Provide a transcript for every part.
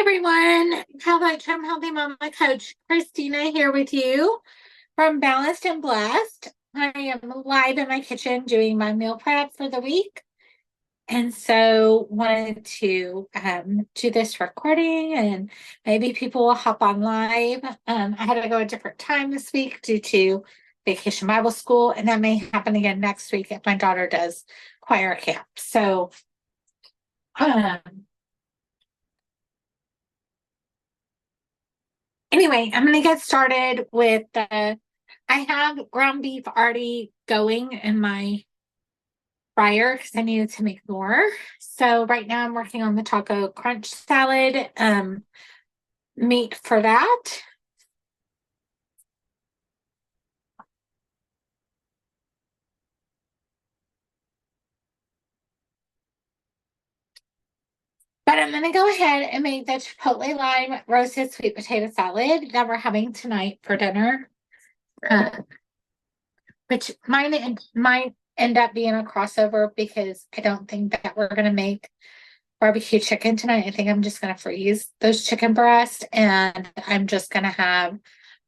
Everyone, Come Healthy Mama Coach Christina here with you from Balanced and Blessed. I am live in my kitchen doing my meal prep for the week. And so wanted to do this recording and maybe people will hop on live. I had to go a different time this week due to Vacation Bible School, and that may happen again next week if my daughter does choir camp. So um, anyway, I'm going to get started with I have ground beef already going in my fryer because I needed to make more. So right now I'm working on the taco crunch salad meat for that. But I'm going to go ahead and make the Chipotle lime roasted sweet potato salad that we're having tonight for dinner. Uh, which might end up being a crossover because I don't think that we're going to make barbecue chicken tonight. I think I'm just going to freeze those chicken breasts and I'm just going to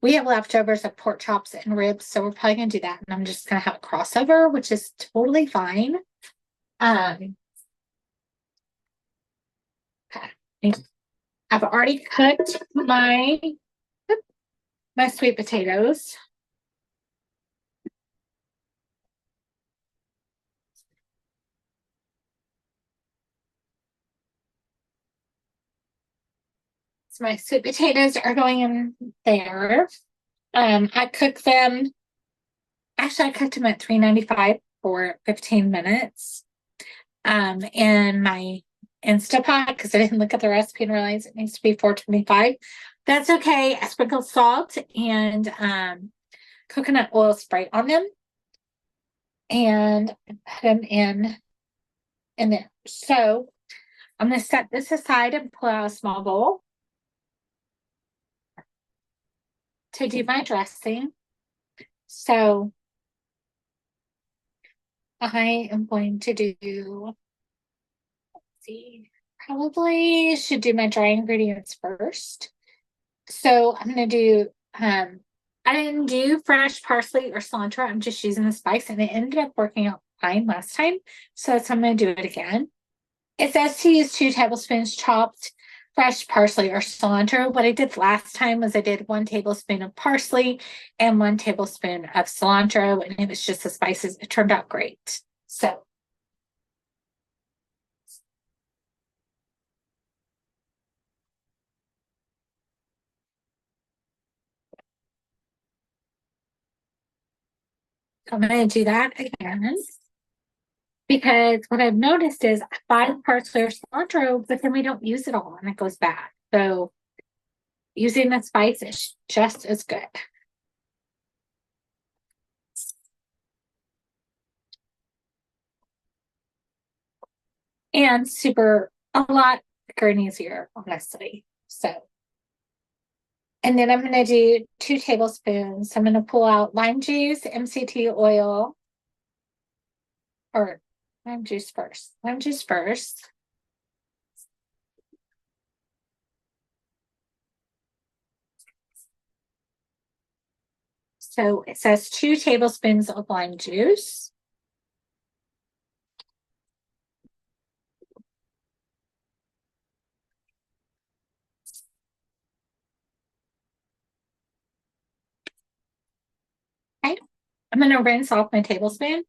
we have leftovers of pork chops and ribs. So we're probably going to do that. And I'm just going to have a crossover, which is totally fine. I've already cooked my sweet potatoes. So my sweet potatoes are going in there. I cooked them. Actually, I cooked them at 395 for 15 minutes. In my Instapot because I didn't look at the recipe and realize it needs to be 425. That's okay. I sprinkled salt and coconut oil spray on them and put them in there. So I'm going to set this aside and pull out a small bowl to do my dressing. So I am going to do, let's see, probably should do my dry ingredients first. So I'm going to do, I didn't do fresh parsley or cilantro. I'm just using the spice and it ended up working out fine last time. So I'm going to do it again. It says to use 2 tablespoons chopped fresh parsley or cilantro. What I did last time was I did 1 tablespoon of parsley and 1 tablespoon of cilantro, and it was just the spices. It turned out great. So I'm going to do that again. Because what I've noticed is I buy parsley or cilantro, but then we don't use it all and it goes bad. So using the spice is just as good. And a lot quicker and easier, honestly. So, and then I'm going to do 2 tablespoons. I'm going to pull out lime juice, MCT oil, or lime juice first. Lime juice first. So it says 2 tablespoons of lime juice. Okay. I'm going to rinse off my tablespoon.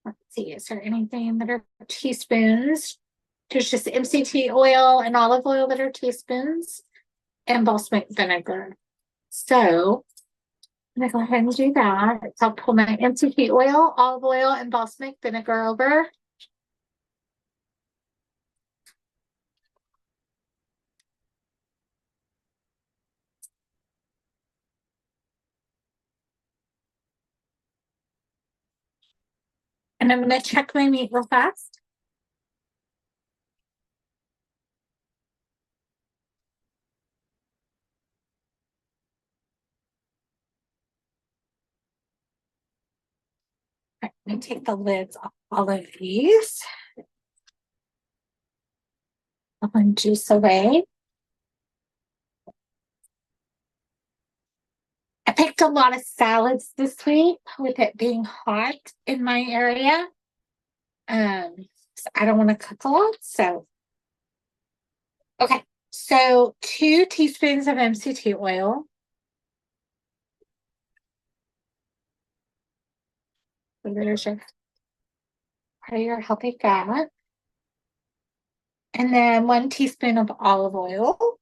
Let's see, is there anything that are teaspoons? There's just MCT oil and olive oil that are teaspoons and balsamic vinegar. So I'm gonna go ahead and do that. So I'll pull my MCT oil, olive oil, and balsamic vinegar over. And I'm gonna check my meat real fast. Okay, Let me take the lids off all of these. Lemon juice away. I picked a lot of salads this week with it being hot in my area. So I don't want to cook a lot. So, okay. So 2 teaspoons of MCT oil. So there's your part of your healthy fat. And then 1 teaspoon of olive oil.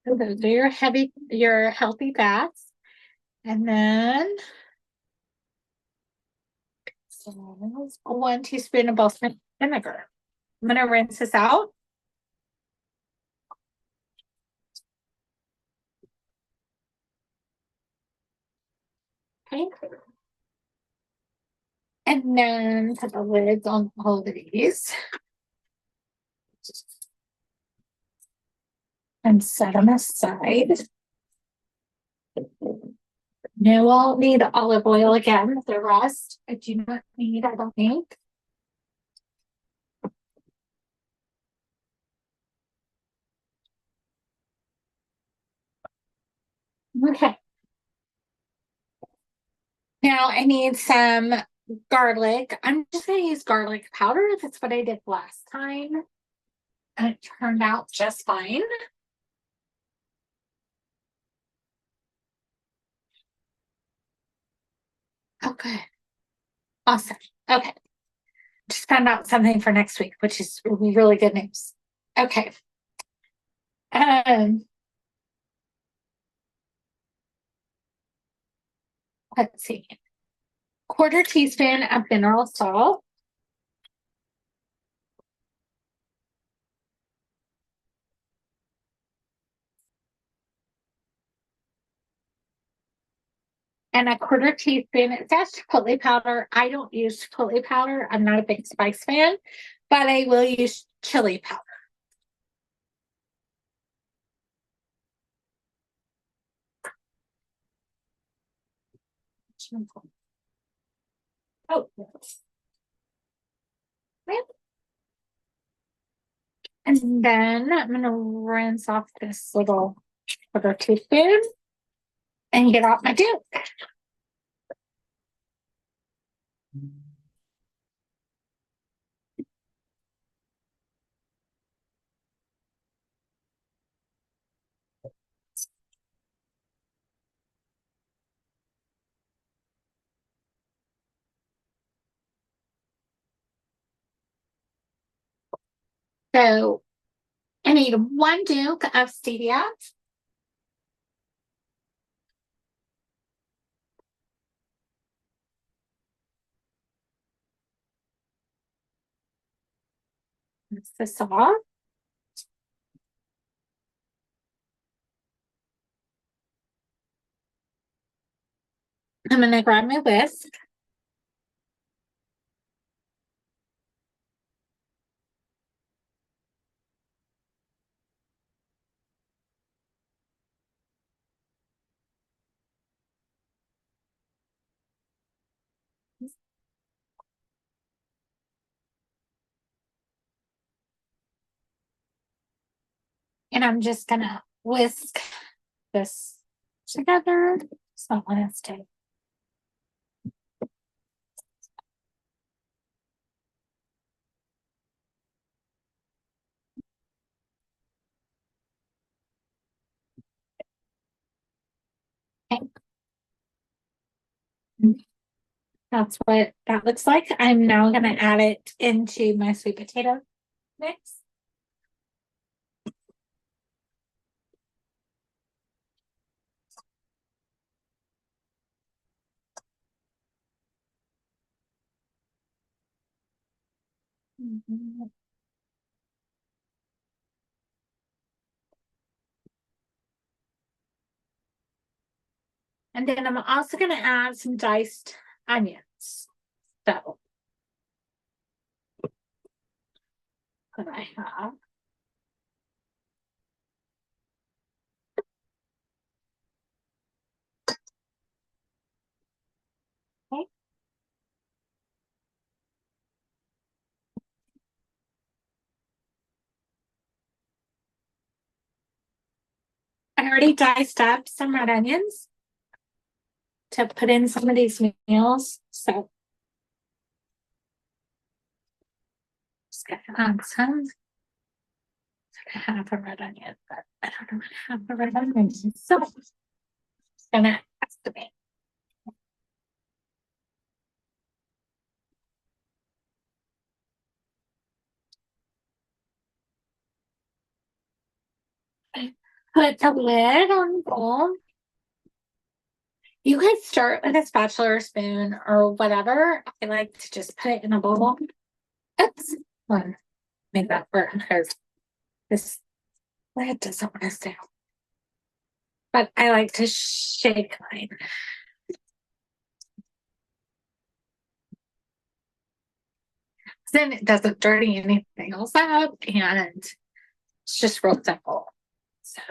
So those are your healthy fats. And then 1 teaspoon of balsamic vinegar. I'm going to rinse this out. Okay. And then put the lids on all of these. And set them aside. No, I'll need olive oil again. The rest I do not need, I don't think. Okay. Now I need some garlic. I'm just going to use garlic powder. That's what I did last time. And it turned out just fine. Okay. Awesome. Okay. Just found out something for next week, which is really good news. Okay. Um, let's see. 1/4 teaspoon of mineral salt. And 1/4 teaspoon. It says chipotle powder. I don't use chipotle powder. I'm not a big spice fan, but I will use chili powder. Oh, and then I'm going to rinse off this little 1/4 teaspoon and get out my Duke. So I need 1 Duke of stevia. That's the salt. I'm going to grab my whisk. And I'm just going to whisk this together. So let's take. Okay. That's what that looks like. I'm now going to add it into my sweet potato mix. And then I'm also going to add some diced onions. So, that I have. already diced up some red onions to put in some of these meals. So just gonna add some. Half a red onion, but I don't know what half a red onion is. So I'm just gonna estimate. Put the lid on the bowl. You could start with a spatula or spoon or whatever. I like to just put it in a bowl. Oops. Make that work because this lid doesn't want to stay. But I like to shake mine. Then it doesn't dirty anything else up and it's just real simple. So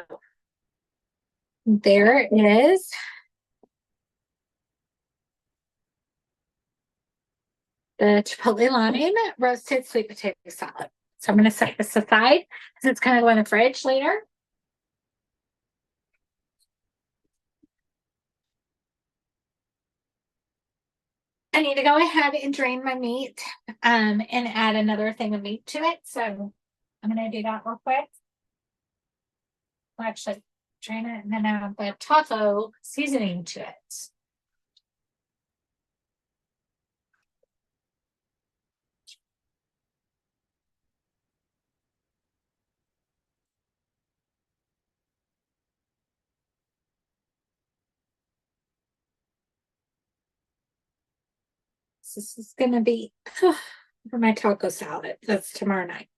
there is the Chipotle lime roasted sweet potato salad. So I'm going to set this aside because it's going to go in the fridge later. I need to go ahead and drain my meat and add another thing of meat to it. So I'm going to do that real quick. I'll actually drain it and then add the taco seasoning to it. This is going to be for my taco salad. That's tomorrow night,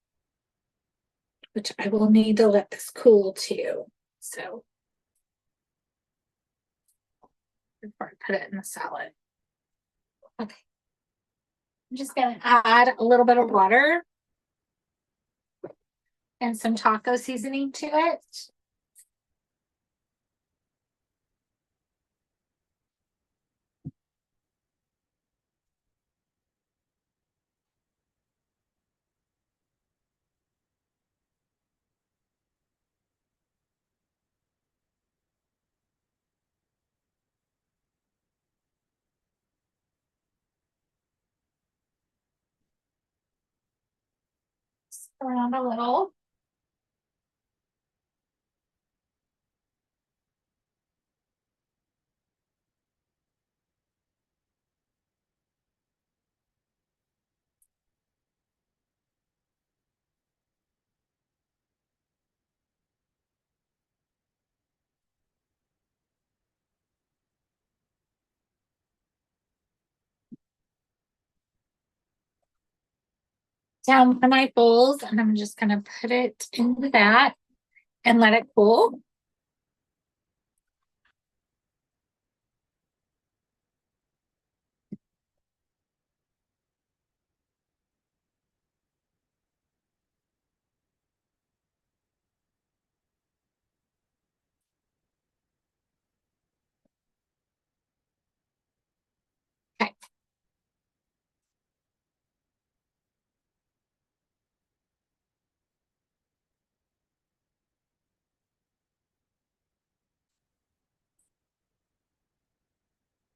which I will need to let this cool too. So before I put it in the salad. Okay. I'm just going to add a little bit of water and some taco seasoning to it. Around a little. Down one of my bowls, and I'm just going to put it into that and let it cool. Okay.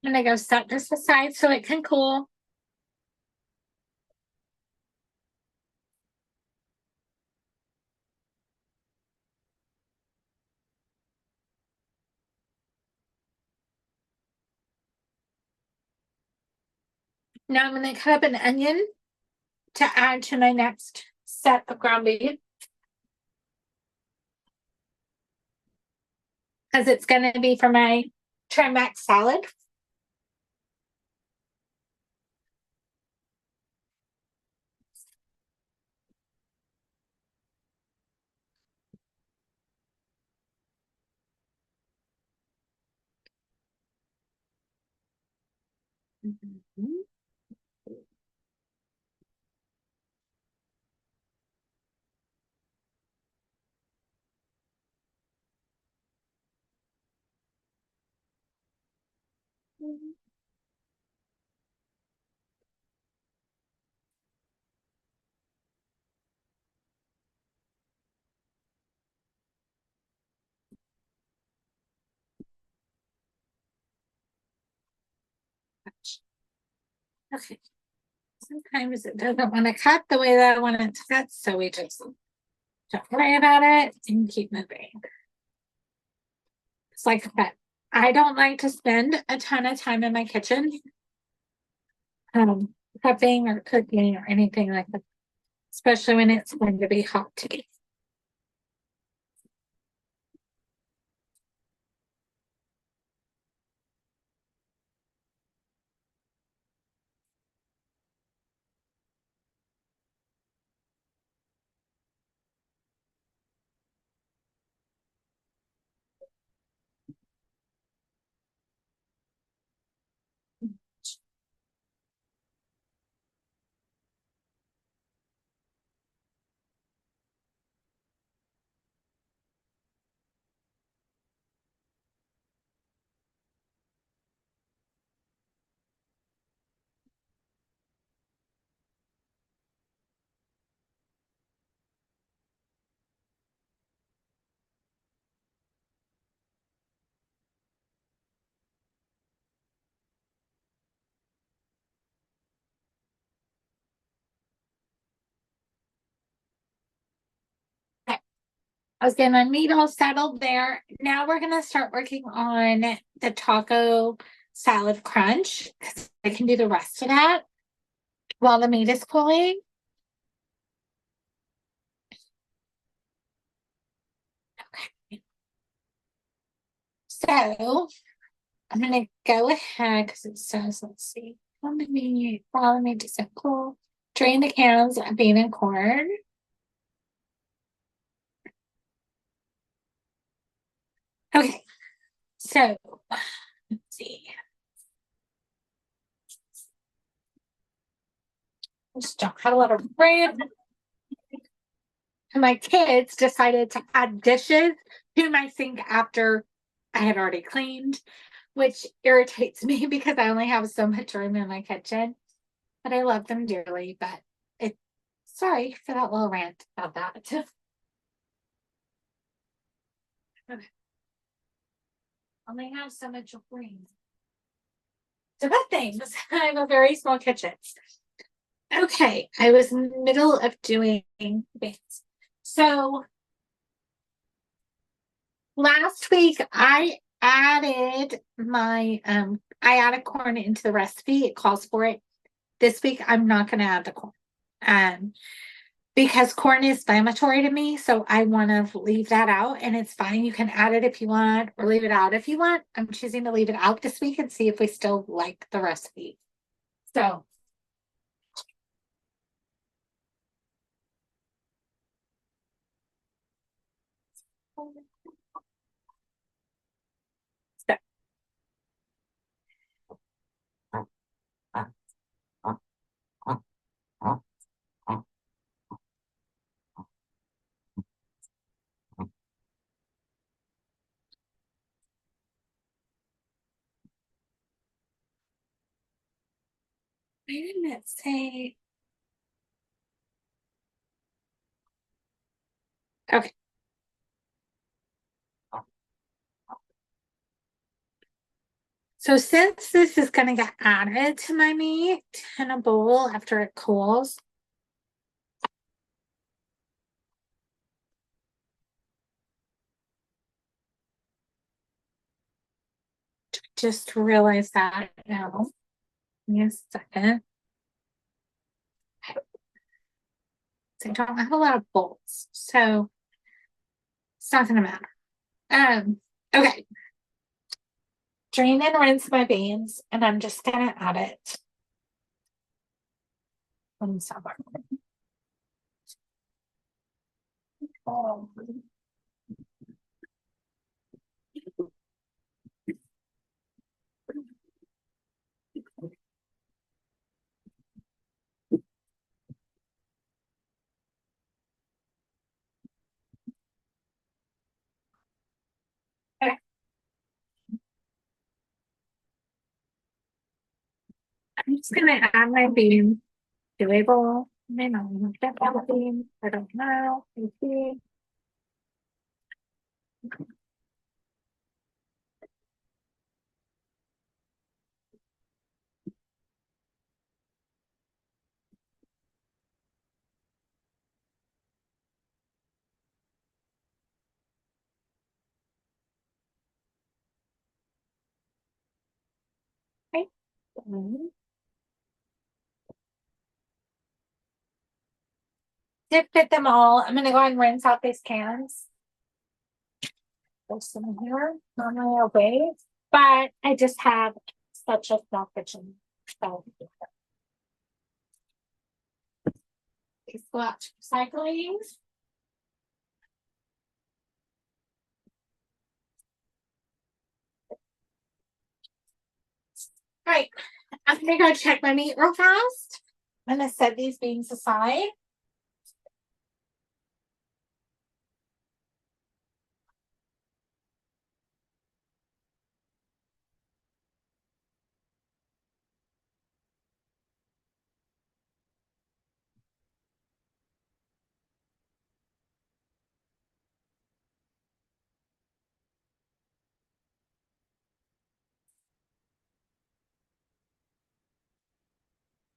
I'm going to go set this aside so it can cool. Now I'm going to cut up an onion to add to my next set of ground beef. Because it's going to be for my trim back salad. Mm-hmm. Okay. Sometimes it doesn't want to cut the way that I want it to cut, so we just don't worry about it and keep moving. It's like that. I don't like to spend a ton of time in my kitchen, um, prepping or cooking or anything like that, especially when it's going to be hot today. Okay. I was getting my meat all settled there. Now we're gonna start working on the taco salad crunch because I can do the rest of that while the meat is cooling. Okay. So I'm gonna go ahead because it says, let's see, follow me to cool. Drain the cans of bean and corn. Okay, so let's see. Just don't have a lot of bread. And my kids decided to add dishes to my sink after I had already cleaned, which irritates me because I only have so much room in my kitchen. But I love them dearly. But it sorry for that little rant about that. Okay. Only have so much room. So good things. I have a very small kitchen. Okay, I was in the middle of doing things. So last week I added corn into the recipe. It calls for it. This week I'm not gonna add the corn. Um because corn is inflammatory to me, so I want to leave that out and it's fine. You can add it if you want or leave it out if you want. I'm choosing to leave it out this week and see if we still like the recipe. So why didn't it say okay. So since this is gonna get added to my meat in a bowl after it cools, just realize that now. Give me a second. So I don't have a lot of bowls, so it's not gonna matter. Okay. Drain and rinse my beans, and I'm just gonna add it. One second. Okay. I'm just gonna add my beans to a bowl. Maybe I'll get all the beans. I don't know. Let's see. Did fit them all. I'm gonna go ahead and rinse out these cans. There's some here, normally away, but I just have such a small kitchen. So these go out to recycling. All right, I'm gonna go check my meat real fast. I'm gonna set these beans aside.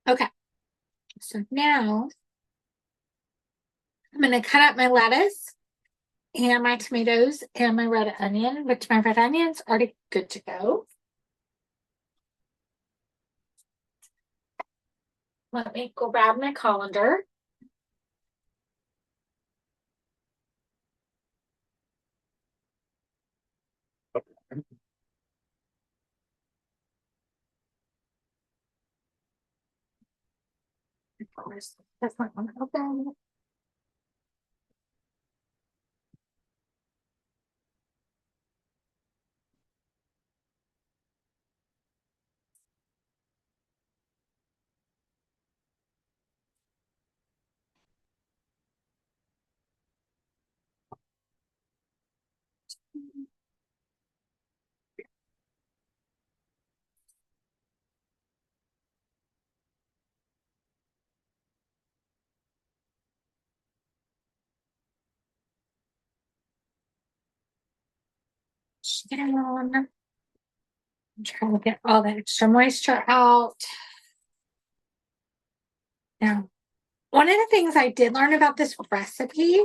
Okay, so now I'm gonna cut up my lettuce and my tomatoes and my red onion, which my red onion's already good to go. Let me go grab my colander. Of course, that's not one open. Down. I'm trying to get all the extra moisture out. Now, one of the things I did learn about this recipe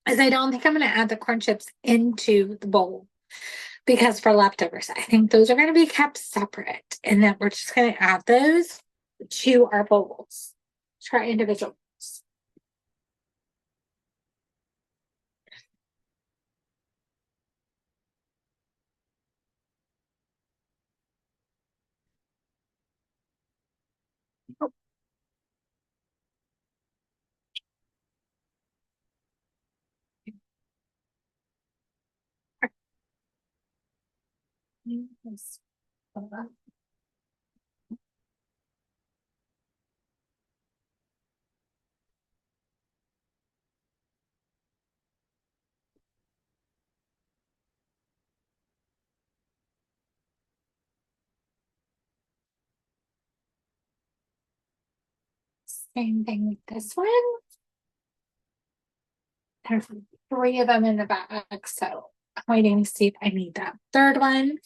is I don't think I'm going to add the corn chips into the bowl because for leftovers, I think those are going to be kept separate and that we're just going to add those to our bowls, to our individual bowls. Same thing with this one. There's 3 of them in the bag, so I'm waiting to see if I need that third one.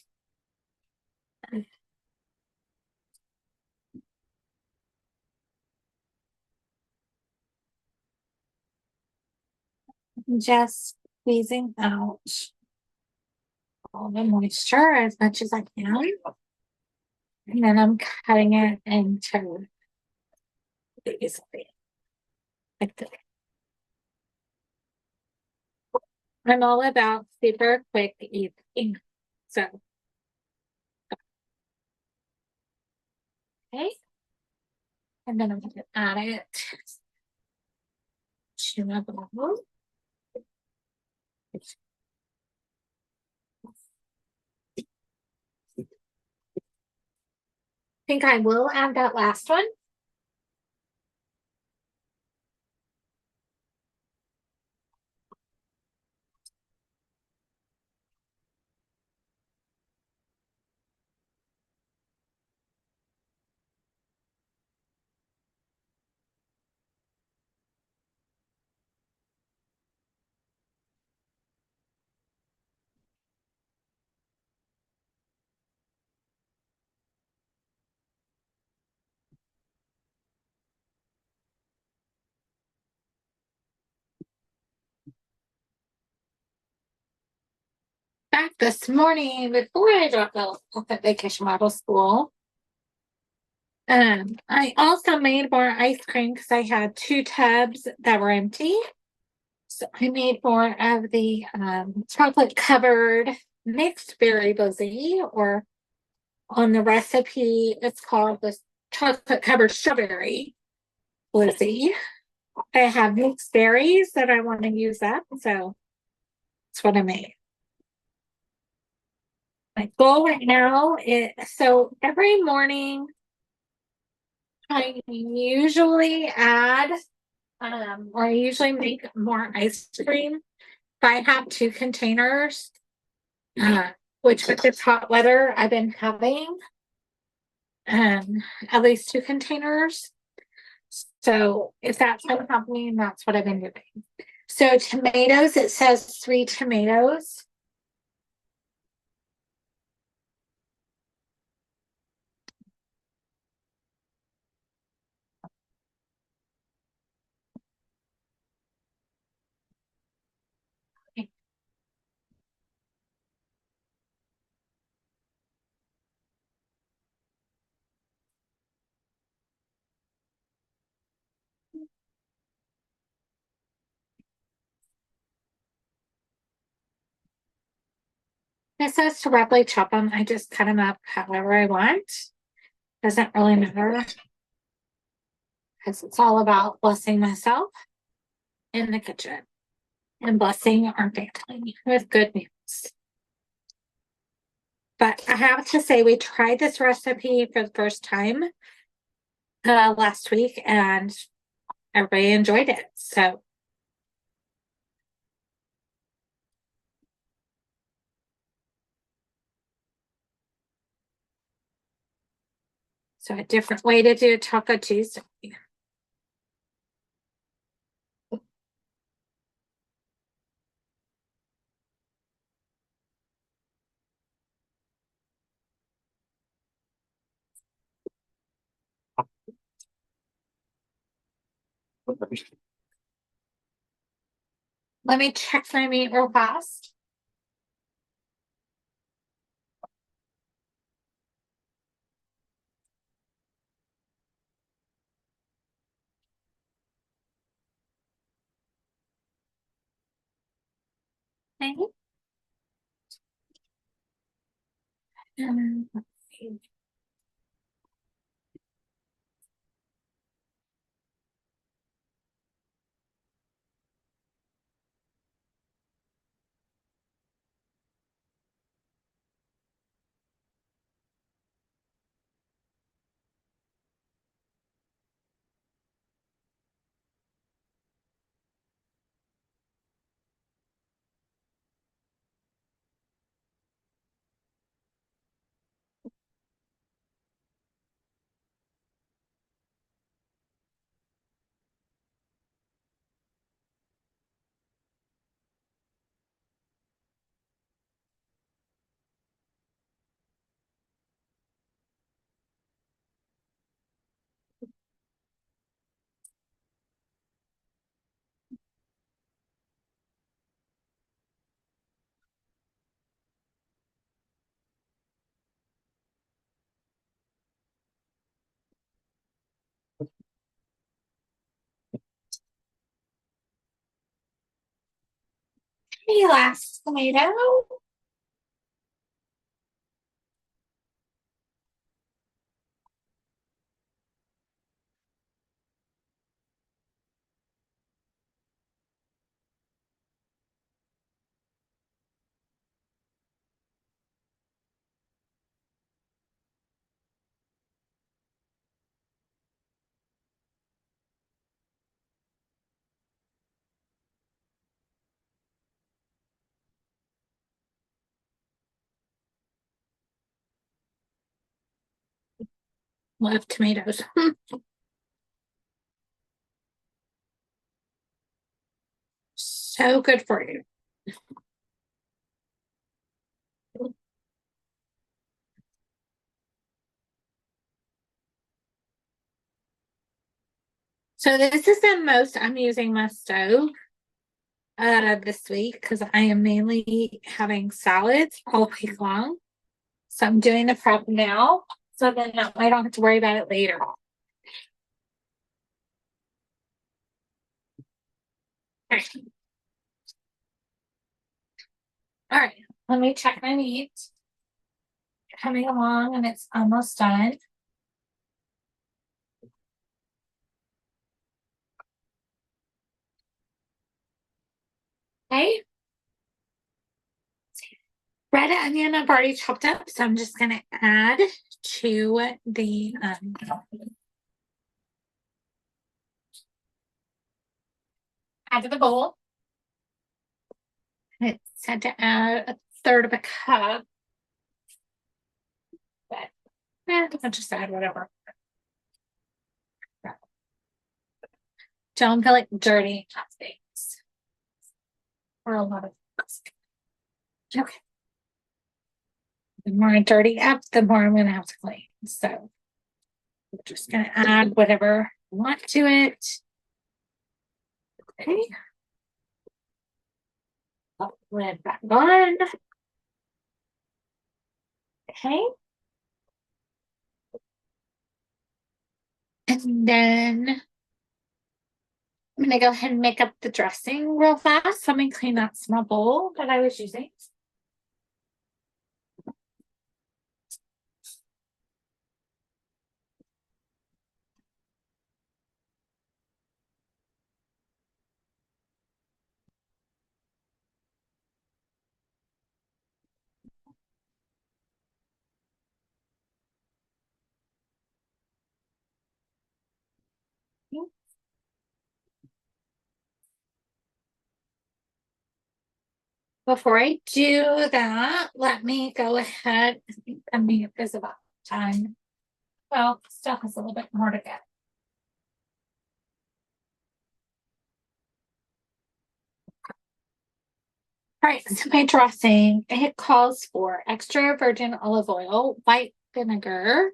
Just squeezing out all the moisture as much as I can. And then I'm cutting it into these like this. I'm all about super quick eating. So, okay. And then I'm going to add it to my bowl. I think I will add that last one. back this morning before I dropped off at Vacation Bible School. I also made more ice cream because I had 2 tubs that were empty. So I made more of the chocolate covered mixed berry buzzy, or on the recipe, it's called the chocolate covered strawberry buzzy. I have mixed berries that I want to use up, so that's what I made. My goal right now is, so every morning I usually add, or I usually make more ice cream. If I have 2 containers, uh, which with this hot weather I've been having, at least 2 containers. So if that's what's happening, that's what I've been doing. So tomatoes, it says 3 tomatoes. It says to roughly chop them. I just cut them up however I want. Doesn't really matter because it's all about blessing myself in the kitchen and blessing our family with good news. But I have to say, we tried this recipe for the first time last week and everybody enjoyed it. So a different way to do Taco Tuesday. Let me check my meat real fast. Okay. Let's see. Okay, last tomato. Love tomatoes. So good for you. So this is the most I'm using my stove. this week because I am mainly having salads all week long. So I'm doing the prep now so then I don't have to worry about it later. All right, let me check my meat. Coming along and it's almost done. Okay. Red onion I've already chopped up, so I'm just gonna add to the add to the bowl. It said to add a third of a cup, but I'll just add whatever. Don't feel like dirty things or a lot of things. Okay. The more I dirty up, the more I'm gonna have to clean. So I'm just gonna add whatever I want to it. Okay. I'll lid back on. Okay. And then I'm gonna go ahead and make up the dressing real fast. Let me clean that small bowl that I was using. Before I do that, let me go ahead. I think the meat is about time. Well, still has a little bit more to go. All right, so my dressing, it calls for extra virgin olive oil, white vinegar,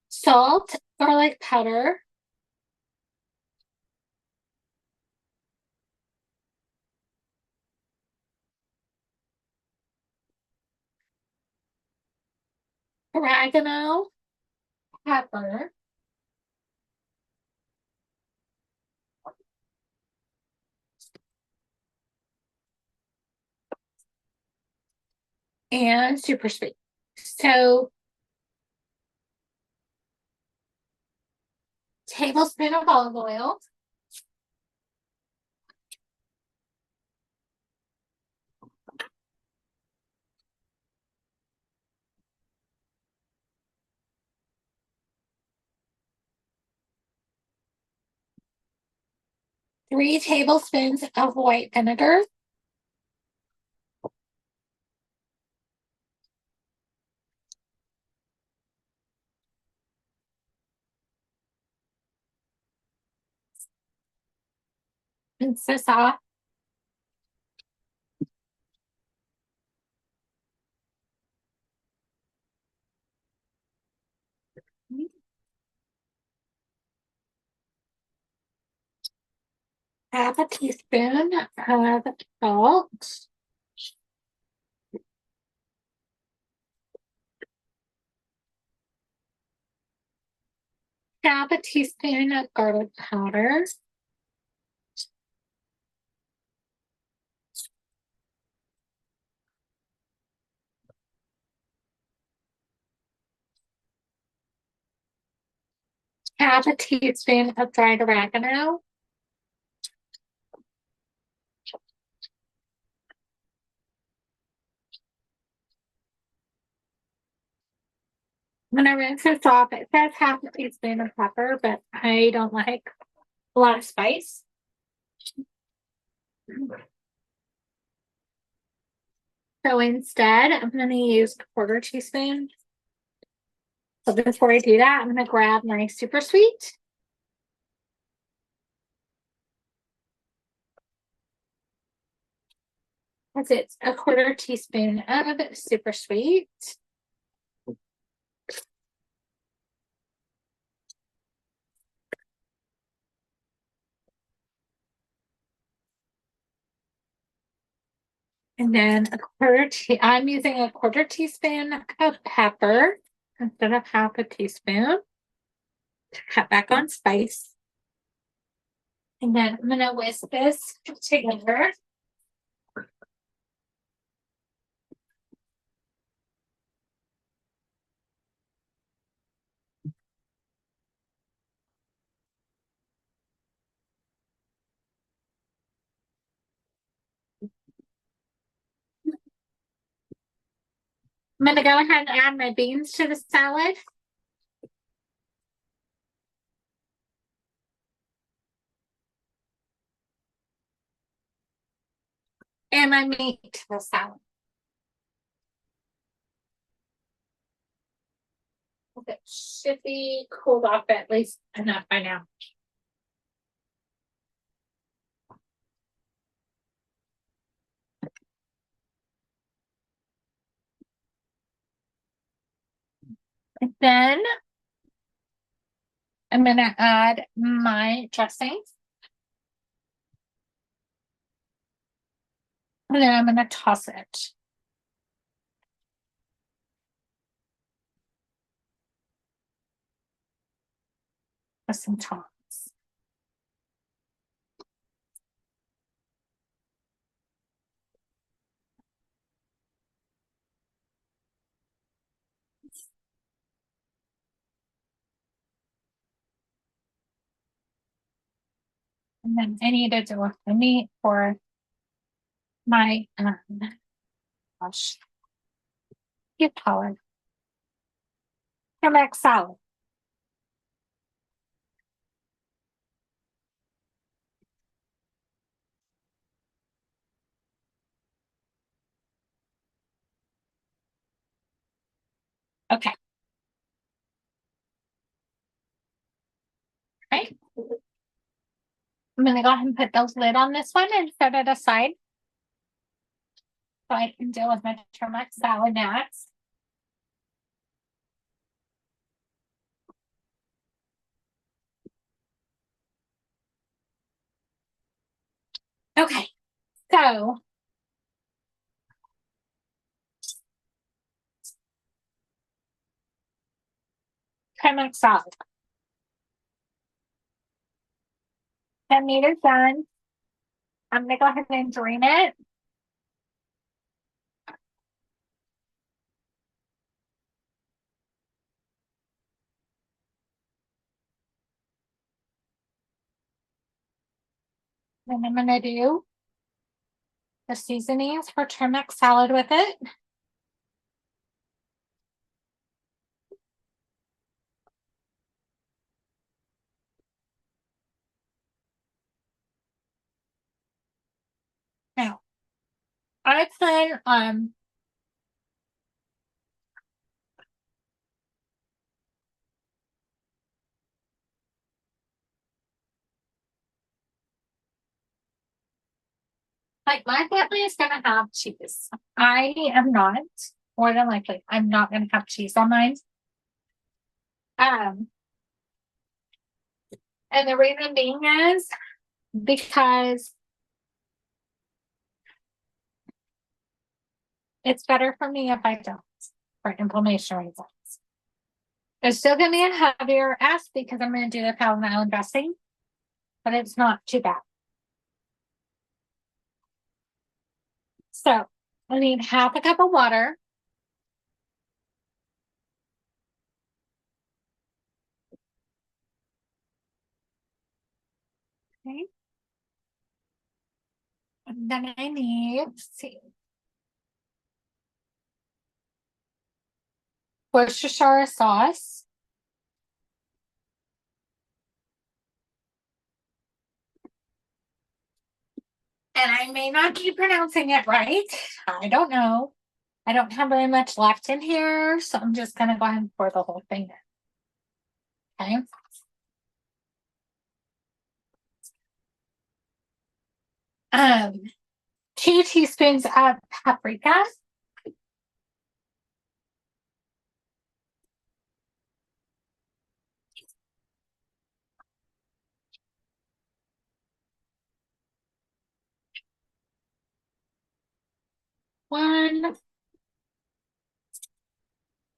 salt, garlic powder, oregano, pepper, and super sweet. So, tablespoon of olive oil, 3 tablespoons of white vinegar, and salt. Half a teaspoon of salt, half a teaspoon of garlic powder, half a teaspoon of dried oregano, I'm gonna rinse this off. It says half a teaspoon of pepper, but I don't like a lot of spice. So instead, I'm gonna use a quarter teaspoon. So before I do that, I'm gonna grab my super sweet. Because it's a quarter teaspoon of super sweet. And then I'm using a quarter teaspoon of pepper instead of half a teaspoon. Cut back on spice. And then I'm gonna whisk this together. I'm gonna go ahead and add my beans to the salad. And my meat to the salad. It should be cooled off at least enough by now. And then I'm gonna add my dressing. And then I'm gonna toss it. With some tongs. And then I need to do the meat for my gosh, you call it turmeric salad. Okay. Right. I'm gonna go ahead and put those lid on this one and set it aside so I can deal with my turmeric salad next. Okay, so turmeric salad. That meat is done. I'm gonna go ahead and drain it. Then I'm gonna do the seasonings for turmeric salad with it. Now, I plan like my family is gonna have cheese. I am not. More than likely, I'm not gonna have cheese on mine. Um, and the reason being is because it's better for me if I don't, for inflammation reasons. It's still gonna be a heavier ass because I'm gonna do the Thousand Island dressing, but it's not too bad. So I need half a cup of water. Okay. And then I need, let's see, Worcestershire sauce. And I may not be pronouncing it right. I don't know. I don't have very much left in here, so I'm just gonna go ahead and pour the whole thing in. Okay. Um, 2 teaspoons of paprika. 1,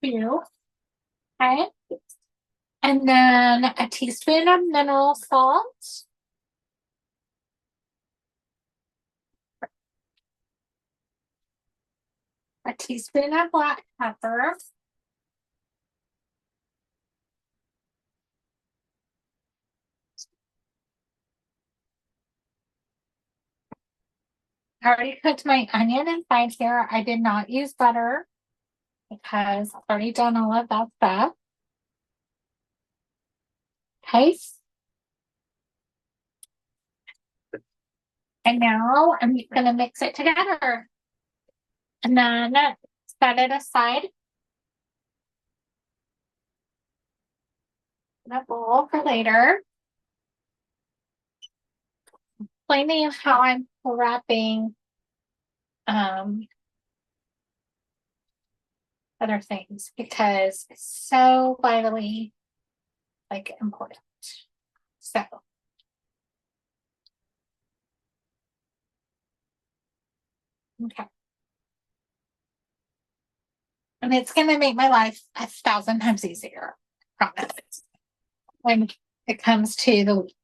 2, okay. And then a teaspoon of mineral salt. A teaspoon of black pepper. I already cooked my onion inside here. I did not use butter because I've already done all of that stuff. Okay. And now I'm just going to mix it together. And then set it aside in a bowl for later. Explaining how I'm prepping other things because it's so vitally important. So okay. And it's gonna make my life 1,000 times easier, I promise. When it comes to the week.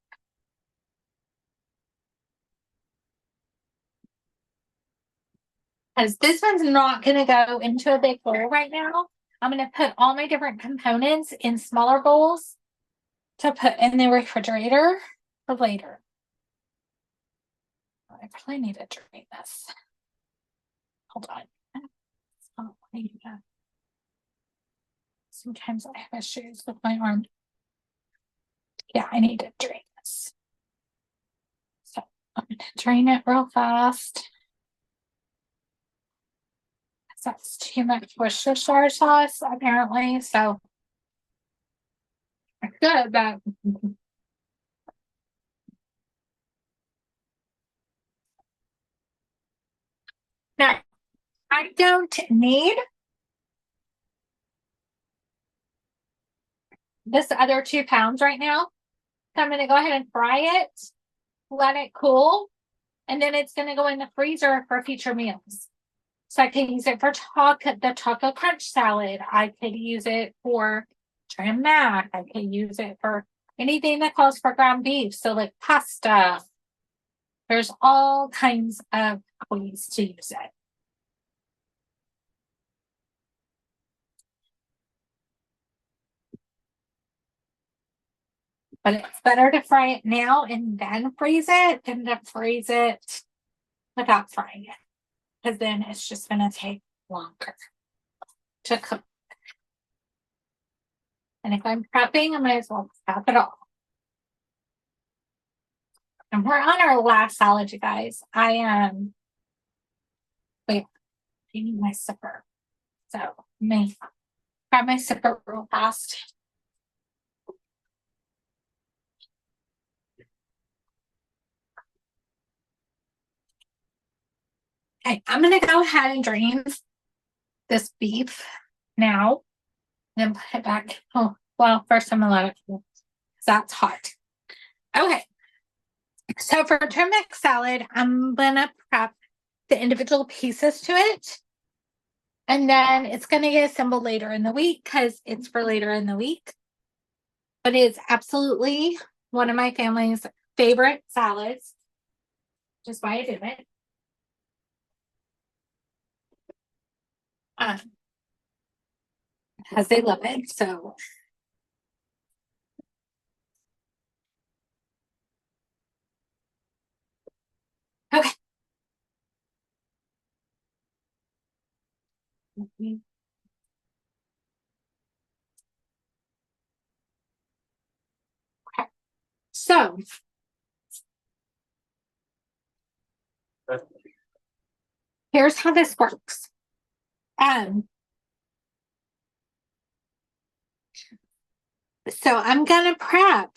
Because this one's not gonna go into a big bowl right now. I'm gonna put all my different components in smaller bowls to put in the refrigerator for later. I probably need to drain this. Hold on. Sometimes I have issues with my arm. Yeah, I need to drain this. So I'm gonna drain it real fast. That's too much Worcestershire sauce, apparently. So good, but now I don't need this other 2 pounds right now. So I'm going to go ahead and fry it, let it cool, and then it's going to go in the freezer for future meals. So I can use it for the taco crunch salad. I could use it for trim mac. I could use it for anything that calls for ground beef. So like pasta. There's all kinds of ways to use it. But it's better to fry it now and then freeze it than to freeze it without frying it. Because then it's just going to take longer to cook. And if I'm prepping, I might as well prep it all. And we're on our last salad, you guys. I am, wait, I need my sipper. So let me grab my sipper real fast. Okay, I'm going to go ahead and drain this beef now. And then put it back. Oh, well, first I'm going to let it cool because that's hot. Okay. So for turmeric salad, I'm going to prep the individual pieces to it. And then it's going to get assembled later in the week because it's for later in the week. But it's absolutely one of my family's favorite salads, which is why I do it. Because they love it. So okay. Okay. So here's how this works. So I'm gonna prep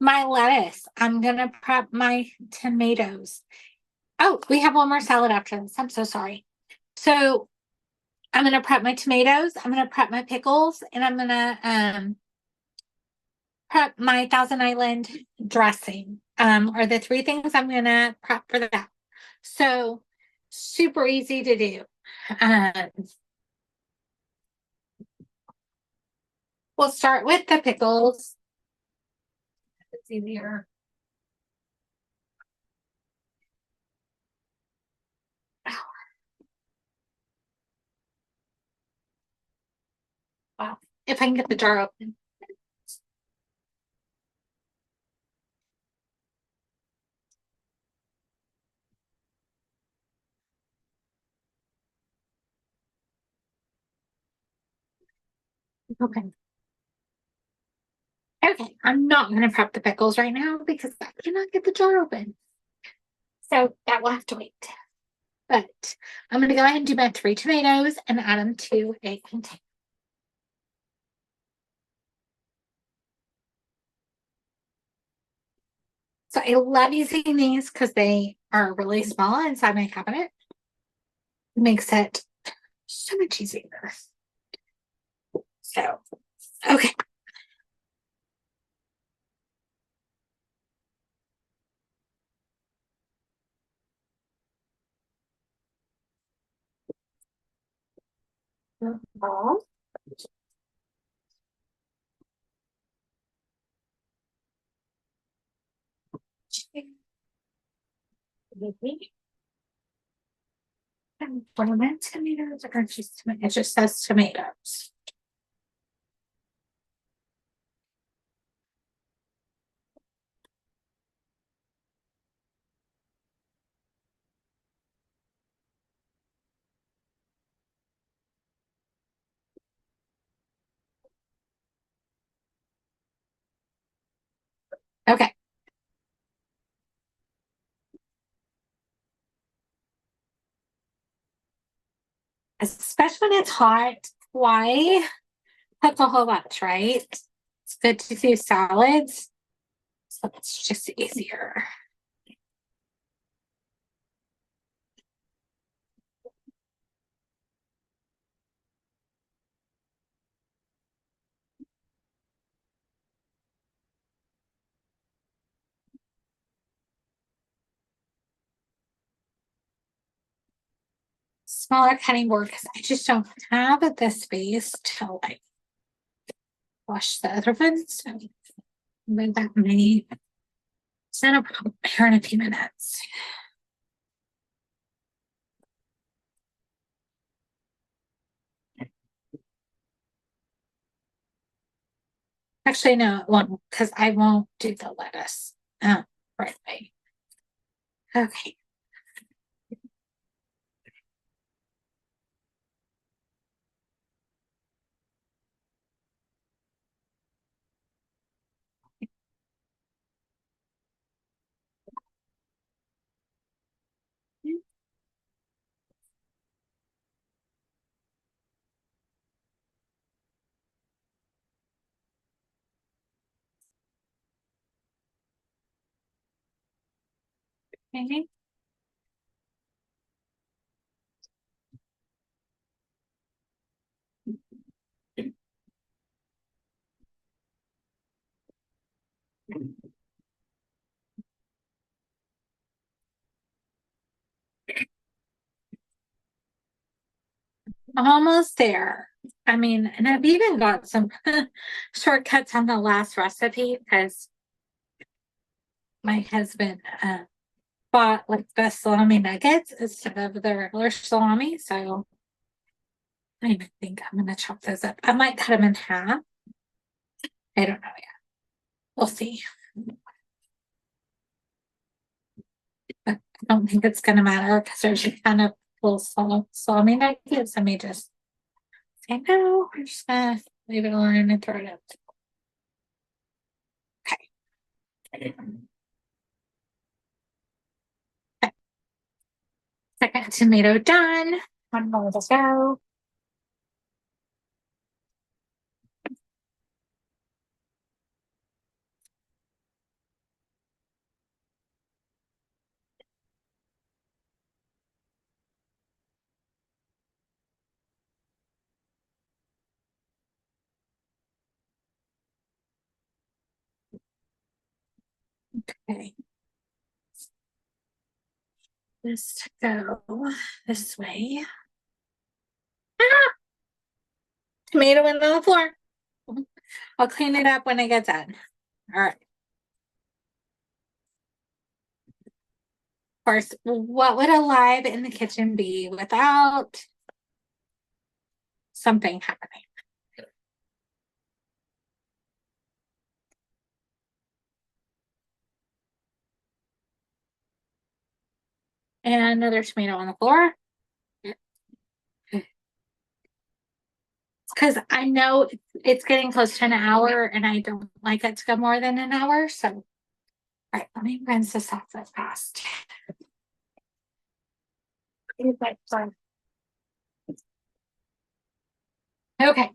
my lettuce. I'm gonna prep my tomatoes. Oh, we have one more salad after this. I'm so sorry. So I'm gonna prep my tomatoes, I'm gonna prep my pickles, and I'm gonna prep my Thousand Island dressing. Are the three things I'm gonna prep for that. So super easy to do. Um, we'll start with the pickles. It's easier. Wow. If I can get the jar open. Okay. Okay. I'm not going to prep the pickles right now because I cannot get the jar open. So that will have to wait. But I'm going to go ahead and do my three tomatoes and add them to a container. So I love using these because they are really small inside my cabinet. It makes it so much easier. So, okay. Ball. And what are my tomatoes? Or just it just says tomatoes. Okay. Especially when it's hot, why cook a whole bunch, right? It's good to do salads. So it's just easier. Smaller cutting board because I just don't have the space to like wash the other ones. So move that many. It's not a problem here in a few minutes. Actually, no, it won't because I won't do the lettuce right away. Okay. Okay. I'm almost there. I mean, and I've even got some shortcuts on the last recipe because my husband bought like the salami nuggets instead of the regular salami. So I think I'm gonna chop those up. I might cut them in half. I don't know yet. We'll see. But I don't think it's gonna matter because there's a kind of little salami nuggets. I may just say no. I'm just gonna leave it alone and throw it out. Okay. Second tomato done. One more to go. Okay. Just go this way. Ah! Tomato went on the floor. I'll clean it up when I get done. All right. Of course, what would alive in the kitchen be without something happening? And another tomato on the floor. Because I know it's getting close to an hour and I don't like it to go more than an hour. So, all right, let me rinse this off real fast. Okay,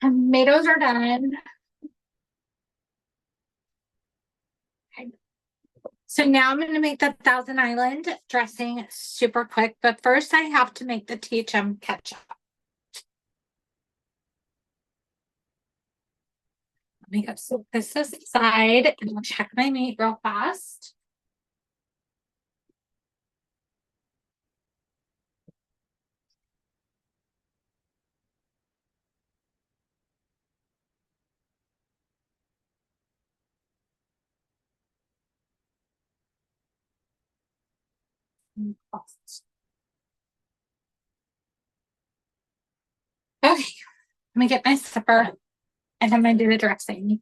tomatoes are done. Okay. So now I'm going to make the Thousand Island dressing super quick, but first I have to make the THM ketchup. Let me go set this aside and I'll check my meat real fast. Okay, let me get my supper and I'm going to do the dressing.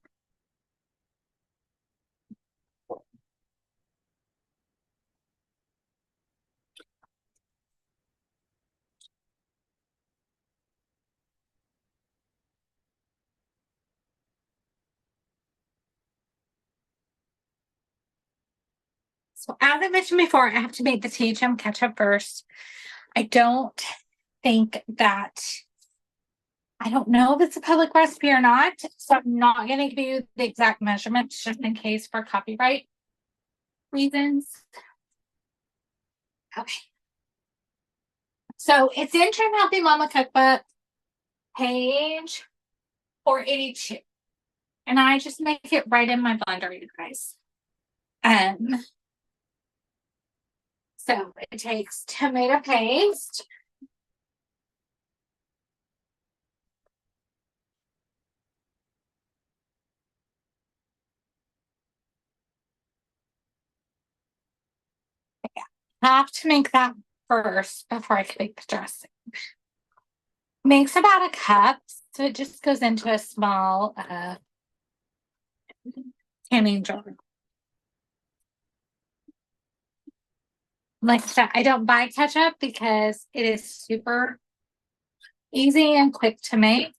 So as I mentioned before, I have to make the THM ketchup first. I don't think that, I don't know if it's a public recipe or not. So I'm not going to give you the exact measurements just in case for copyright reasons. Okay. So it's in Trim Healthy Mama Cookbook, page 482. And I just make it right in my blender, you guys. So it takes tomato paste. I have to make that first before I can make the dressing. Makes about a cup, so it just goes into a small canning jar. Like I said, I don't buy ketchup because it is super easy and quick to make.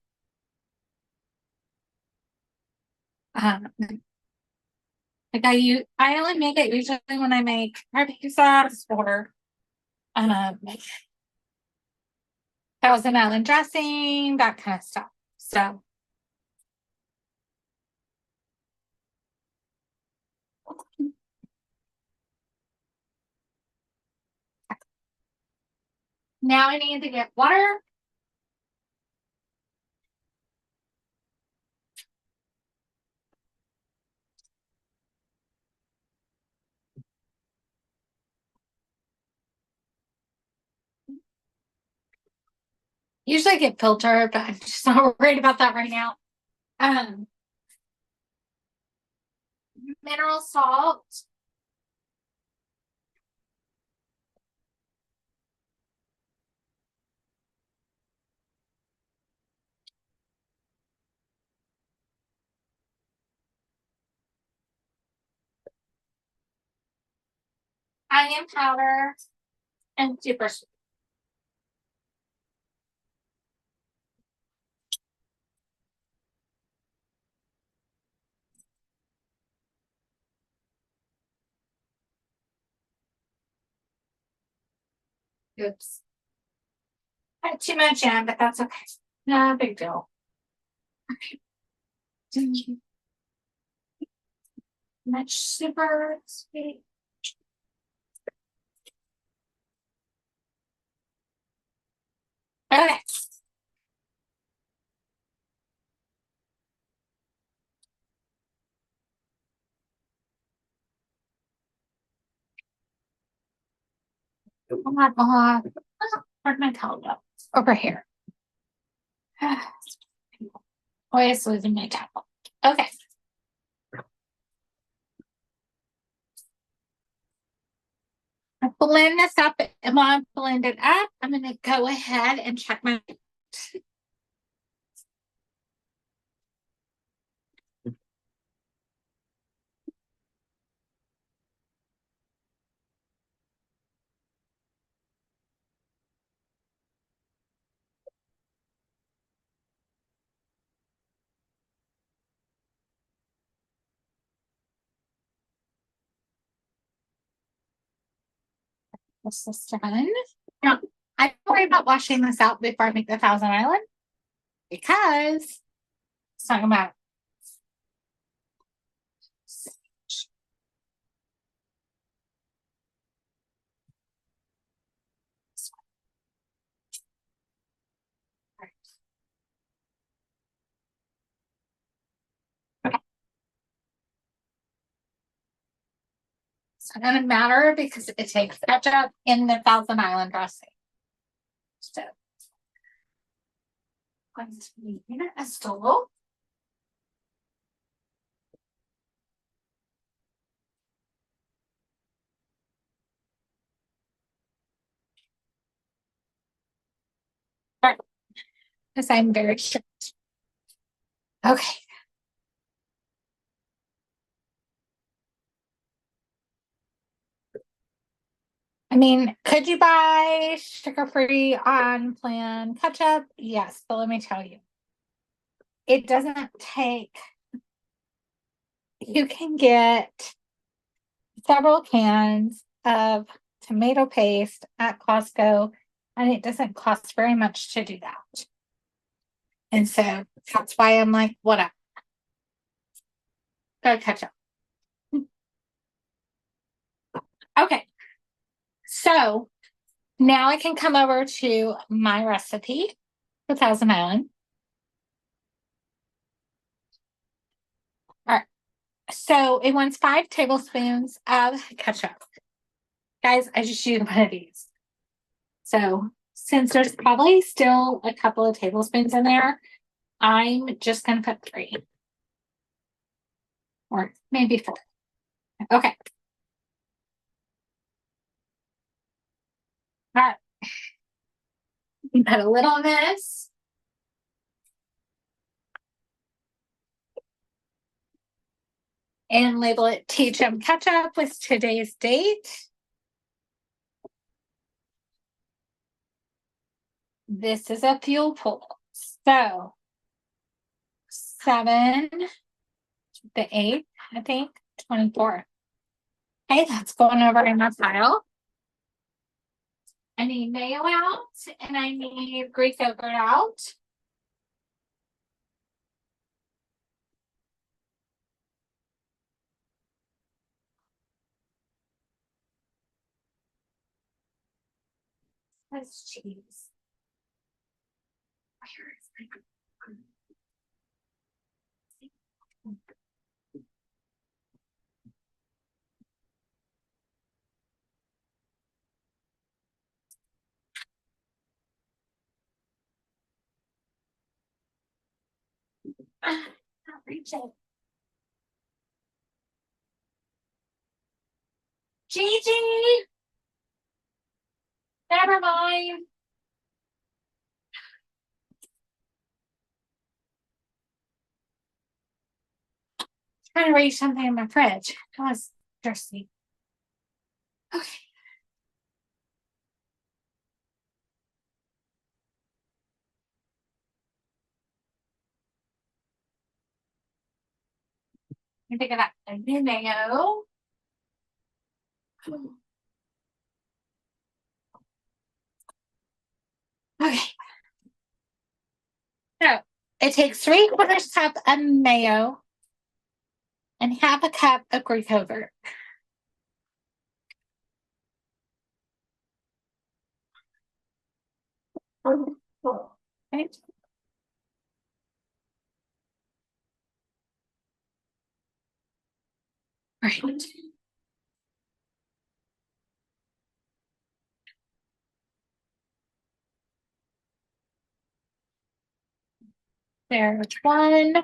Like I only make it usually when I make barbecue sauce or Thousand Island dressing, that kind of stuff. So now I need to get water. Usually I get filter, but I'm just not worried about that right now. Um, Mineral salt. Onion powder, and super sweet. Oops. Had too much in, but that's okay. No big deal. Okay. Much super sweet. Okay. Oh my God. Where'd my towel go? Over here. Always losing my towel. Okay. Blend this up. And while I'm blended up, I'm going to go ahead and check my. This is done. Now, I don't worry about washing this out before I make the Thousand Island because it's talking about. It's not going to matter because it takes ketchup in the Thousand Island dressing. So, I'm going to need a stool. Because I'm very strict. Okay. I mean, could you buy sugar-free on plan ketchup? Yes, but let me tell you, it doesn't take. You can get several cans of tomato paste at Costco, and it doesn't cost very much to do that. And so that's why I'm like, whatever. Go ketchup. Okay. So now I can come over to my recipe for Thousand Island. All right. So it wants 5 tablespoons of ketchup. Guys, I just used one of these. So since there's probably still a couple of tablespoons in there, I'm just going to put 3 or maybe 4. Okay. All right. You put a little of this. And label it THM Ketchup with today's date. This is a fuel pool. So 7, the 8th, I think, 24. Okay, that's going over in my file. I need mayo out and I need Greek yogurt out. That's cheese. Not reach it. Gigi! Never mind. Trying to reach something in my fridge. That was thirsty. Okay. I'm picking up a new mayo. Okay. So it takes 3/4 cup of mayo and half a cup of Greek yogurt. Okay. Right. There's one.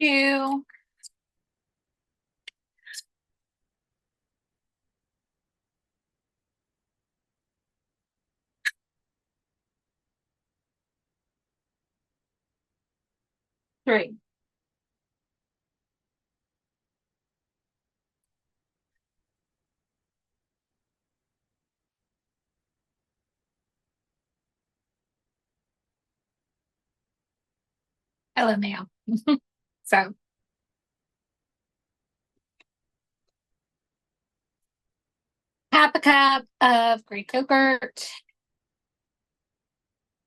Two. Three. LMAO. So half a cup of Greek yogurt,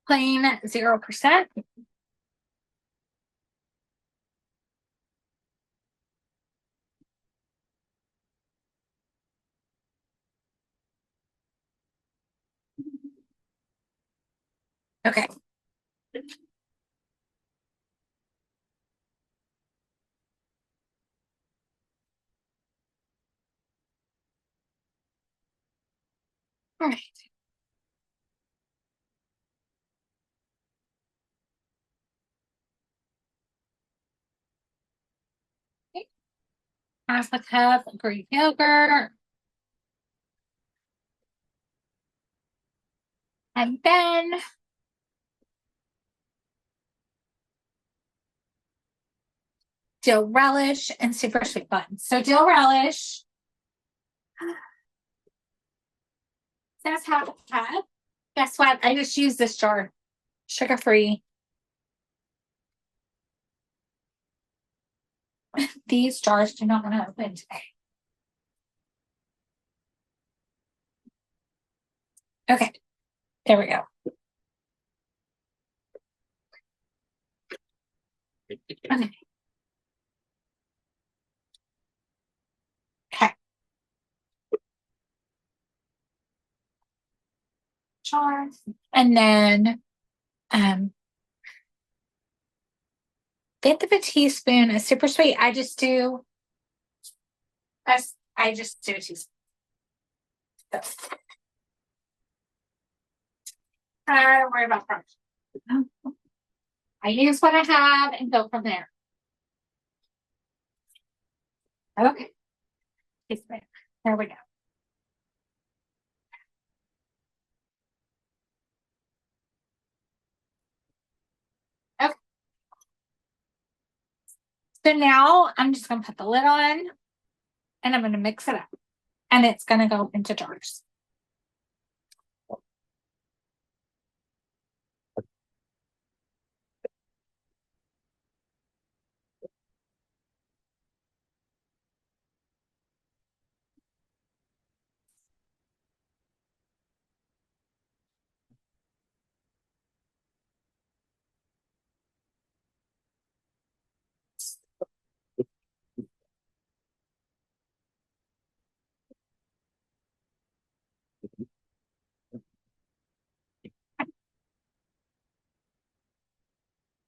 plain 0%. Okay. All right. Half a cup of Greek yogurt. And then dill relish and super sweet buns. So dill relish says half a cup. Guess what? I just used this jar, sugar free. These jars do not want to open today. Okay, there we go. Okay. Okay. Jar. And then fifth of a teaspoon of super sweet. I just do a teaspoon. So, I don't worry about that. I use what I have and go from there. Okay. There we go. Okay. So now I'm just going to put the lid on and I'm going to mix it up. And it's going to go into jars.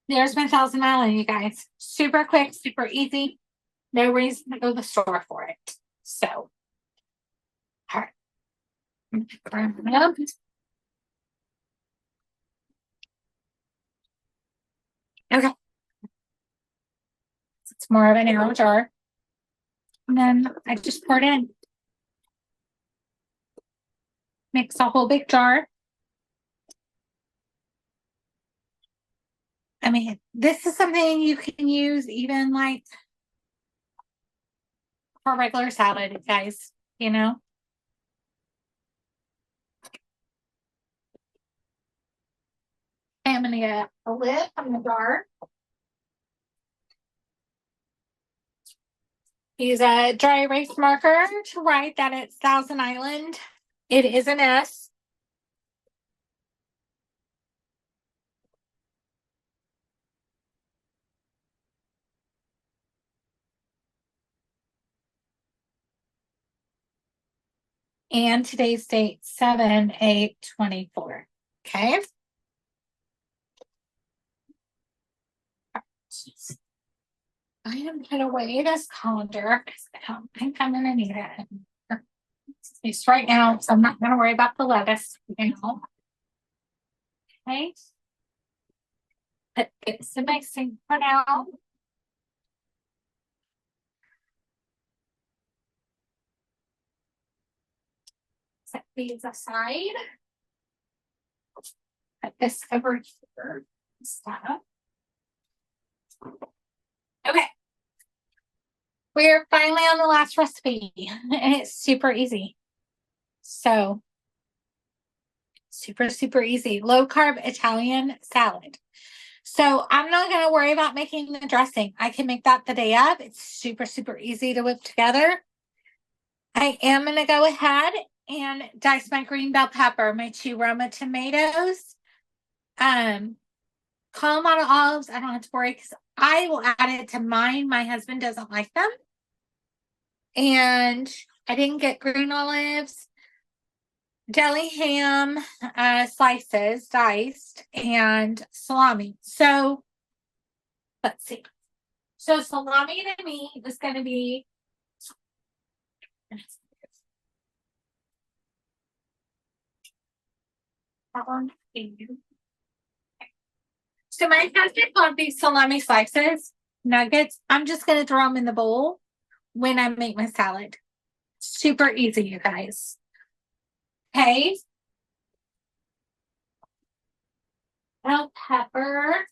There's my Thousand Island, you guys. Super quick, super easy. No reason to go to the store for it. So, all right. Burn it up. Okay. It's more of a narrow jar. And then I just pour it in. Mix a whole big jar. I mean, this is something you can use even like for regular salad, guys, you know? I'm going to get a lid from the jar. Use a dry erase marker to write that it's Thousand Island. It is an S. And today's date, 7/8/24. Okay. I am gonna away this calendar because I don't think I'm gonna need it. At least right now, so I'm not gonna worry about the lettuce, you know. Okay. Put this in my sink for now. Set these aside. Put this over here. Stop. Okay. We're finally on the last recipe, and it's super easy. So, super easy. Low carb Italian salad. So, I'm not going to worry about making the dressing. I can make that the day of. It's super easy to whip together. I am going to go ahead and dice my green bell pepper, my 2 Roma tomatoes, Kalamata olives. I don't have to worry because I will add it to mine. My husband doesn't like them. And I didn't get green olives, deli ham slices diced, and salami. So let's see. So salami to me is going to be that one. So my husband bought these salami slices, nuggets. I'm just going to throw them in the bowl when I make my salad. Super easy, you guys. Okay. Bell pepper.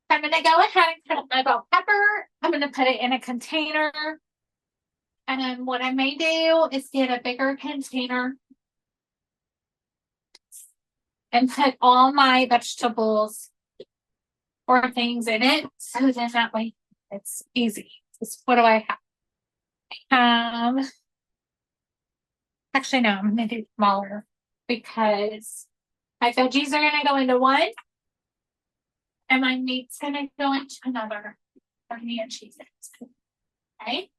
I'm going to go ahead and cut up my bell pepper. I'm going to put it in a container. And then what I may do is get a bigger container and put all my vegetables or things in it. So then that way it's easy. What do I have? Actually, no, I'm going to do smaller because my veggies are going to go into one and my meat's going to go into another. And cheese. Okay.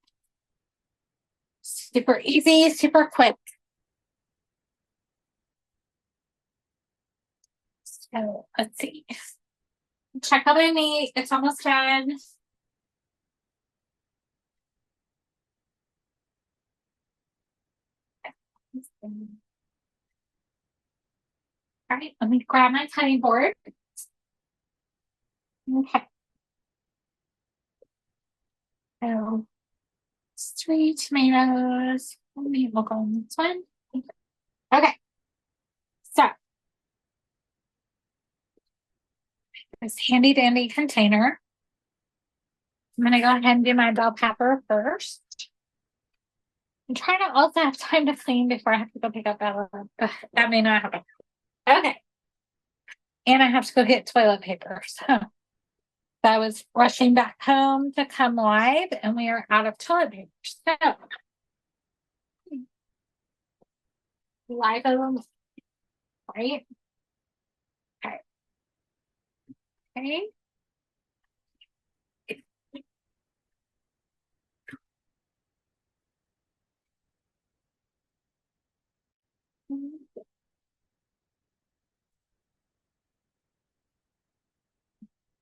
Super easy, super quick. So let's see. Check out my meat. It's almost done. All right, let me grab my cutting board. Okay. So 3 tomatoes. Let me look on this one. Okay. So this handy dandy container. I'm gonna go ahead and do my bell pepper first. I'm trying to also have time to clean before I have to go pick up Bella. That may not happen. Okay. And I have to go get toilet paper. So I was rushing back home to come live and we are out of toilet paper. So live alone, right? Okay. Okay.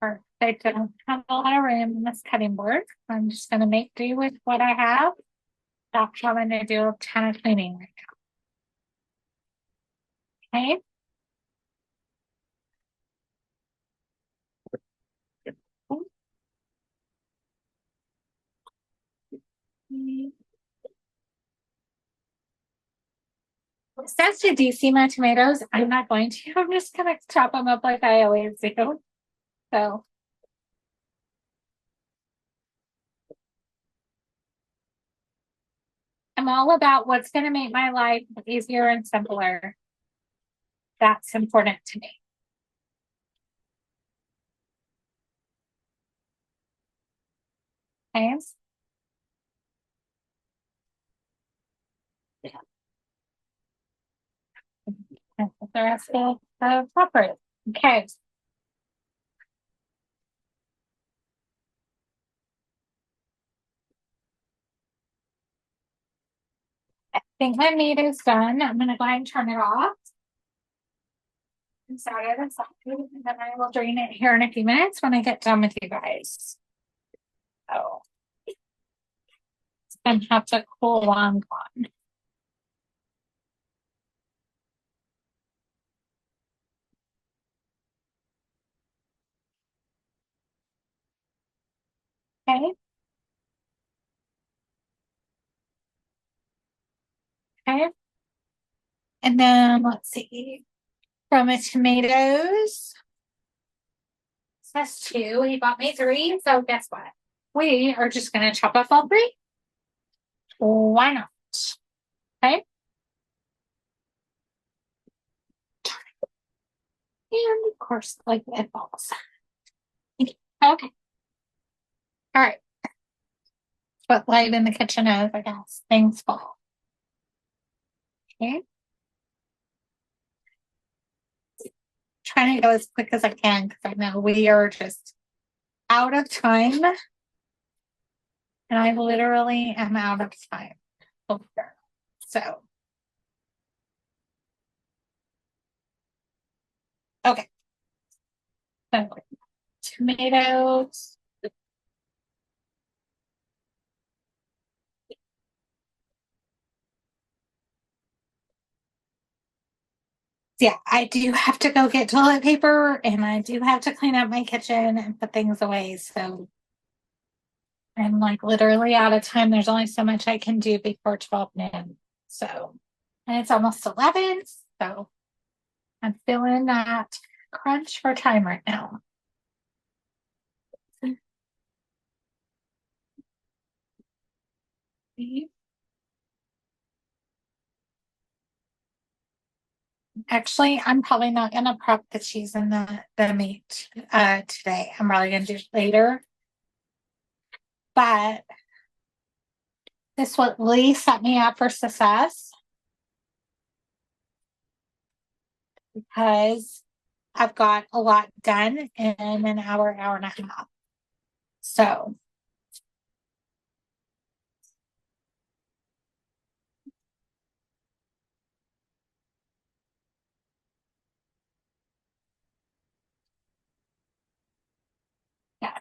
Perfect. I don't have a lot of room in this cutting board. I'm just going to make do with what I have. That's how I'm going to do a ton of cleaning right now. Okay. It says to DC my tomatoes. I'm not going to. I'm just going to chop them up like I always do. So I'm all about what's going to make my life easier and simpler. That's important to me. Okay. And put the rest of the peppers. Okay. I think my meat is done. I'm going to go ahead and turn it off. And start it aside, and then I will drain it here in a few minutes when I get done with you guys. So it's gonna have to cool on. Okay. Okay. And then let's see. From the tomatoes. That's two. He bought me three. So guess what? We are just gonna chop up all three. Why not? Okay. And of course, like it falls. Okay. All right. But light in the kitchen is, I guess, things fall. Okay. Trying to go as quick as I can because I know we are just out of time. And I literally am out of time. So, okay. So, tomatoes. Yeah, I do have to go get toilet paper and I do have to clean up my kitchen and put things away. So I'm like literally out of time. There's only so much I can do before 12 noon. So, and it's almost 11. So I'm feeling that crunch for time right now. Actually, I'm probably not gonna prep the cheese and the meat today. I'm probably gonna do it later. But this will at least set me up for success because I've got a lot done in an hour, hour and a half. So yeah.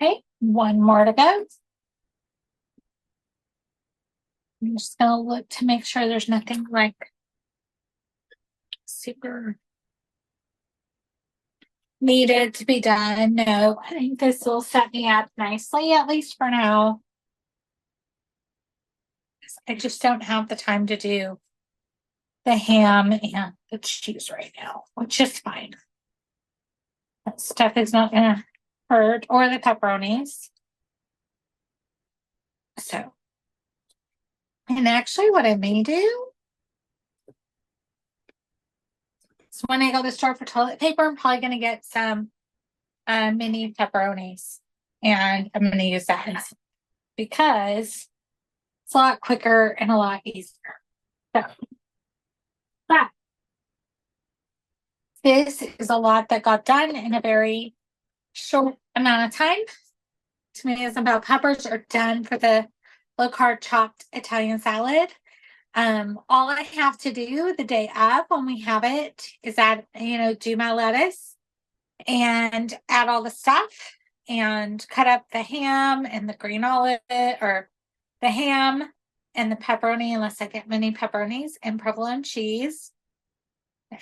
Okay, one more to go. I'm just gonna look to make sure there's nothing like super needed to be done. No, I think this will set me up nicely, at least for now. I just don't have the time to do the ham and the cheese right now, which is fine. That stuff is not gonna hurt, or the pepperonis. So, and actually, what I may do is when I go to the store for toilet paper, I'm probably gonna get some mini pepperonis, and I'm gonna use that because it's a lot quicker and a lot easier. So, but this is a lot that got done in a very short amount of time. Tomatoes and bell peppers are done for the low carb chopped Italian salad. All I have to do the day of when we have it is add, do my lettuce and add all the stuff and cut up the ham and the green olive or the ham and the pepperoni, unless I get mini pepperonis and provolone cheese.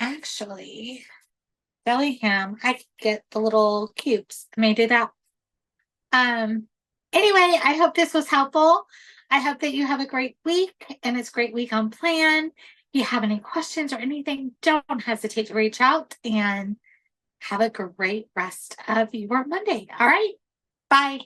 Actually, belly ham, I could get the little cubes. I may do that. Anyway, I hope this was helpful. I hope that you have a great week and it's a great week on plan. If you have any questions or anything, don't hesitate to reach out and have a great rest of your Monday. All right. Bye.